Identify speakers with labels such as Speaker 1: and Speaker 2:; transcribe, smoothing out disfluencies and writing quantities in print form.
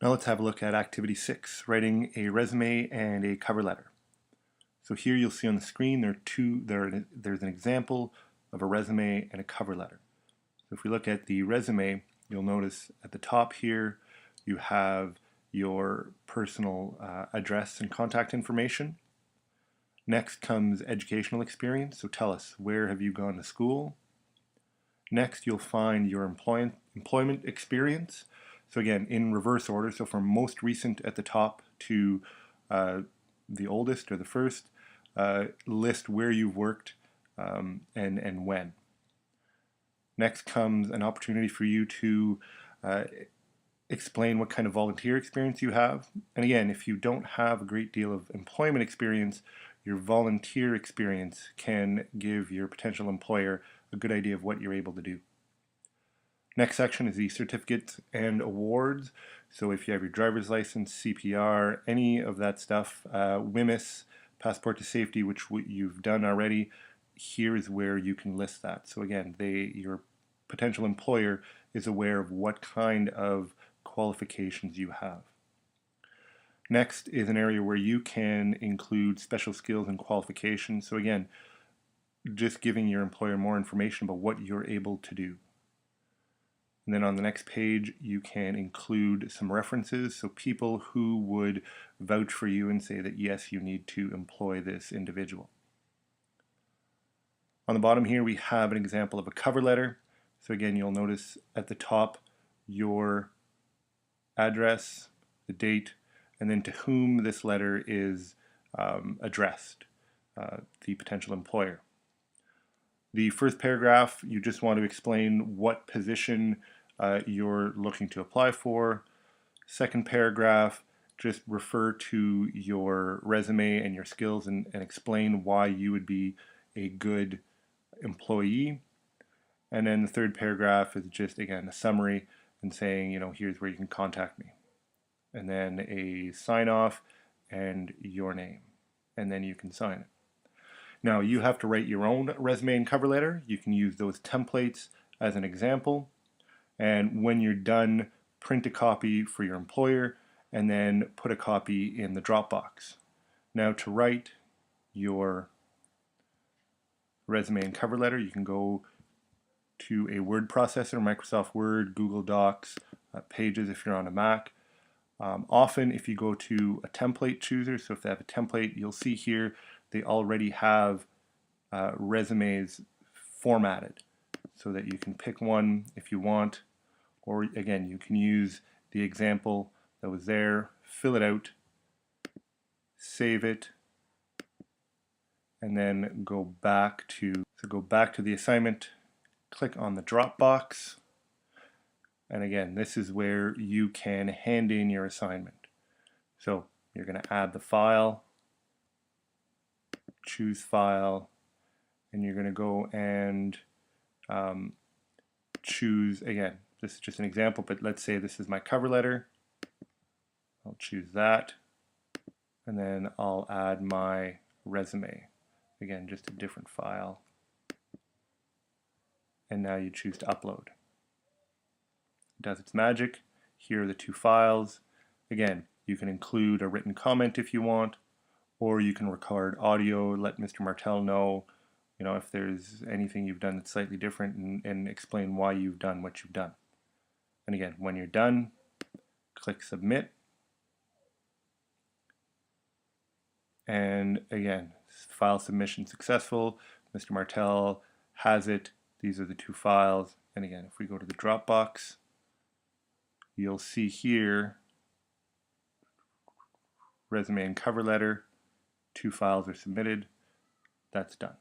Speaker 1: Now let's have a look at activity 6, writing a resume and a cover letter. So here you'll see on the screen there's an example of a resume and a cover letter. So if we look at the resume, you'll notice at the top here you have your personal address and contact information. Next comes educational experience, so tell us, where have you gone to school? Next you'll find your employment experience. So again, in reverse order, so from most recent at the top to the oldest or the first, list where you've worked and when. Next comes an opportunity for you to explain what kind of volunteer experience you have. And again, if you don't have a great deal of employment experience, your volunteer experience can give your potential employer a good idea of what you're able to do. Next section is the certificates and awards. So if you have your driver's license, CPR, any of that stuff, WHMIS, Passport to Safety, which you've done already, here is where you can list that. So again, your potential employer is aware of what kind of qualifications you have. Next is an area where you can include special skills and qualifications. So again, just giving your employer more information about what you're able to do. And then on the next page, you can include some references, so people who would vouch for you and say that yes, you need to employ this individual. On the bottom here, we have an example of a cover letter. So again, you'll notice at the top your address, the date, and then to whom this letter is addressed, the potential employer. The first paragraph, you just want to explain what position you're looking to apply for. Second paragraph, just refer to your resume and your skills and explain why you would be a good employee. And then the third paragraph is just, again, a summary and saying, here's where you can contact me. And then a sign off and your name. And then you can sign it. Now you have to write your own resume and cover letter. You can use those templates as an example. And when you're done, print a copy for your employer and then put a copy in the Dropbox. Now to write your resume and cover letter, you can go to a word processor, Microsoft Word, Google Docs, Pages if you're on a Mac. Often if you go to a template chooser, so if they have a template, you'll see here they already have resumes formatted so that you can pick one if you want, or again, you can use the example that was there, fill it out, save it, and then go back to the assignment, click on the Dropbox, and again, this is where you can hand in your assignment. So you're going to add the file, choose file, and you're going to go and choose, again, this is just an example, but let's say this is my cover letter. I'll choose that, and then I'll add my resume. Again, just a different file. And now you choose to upload. It does its magic. Here are the two files. Again, you can include a written comment if you want, or you can record audio, let Mr. Martel know, if there's anything you've done that's slightly different, and explain why you've done what you've done. And again, when you're done, click submit. And again, file submission successful. Mr. Martel has it. These are the two files. And again, if we go to the Dropbox, you'll see here resume and cover letter. Two files are submitted. That's done.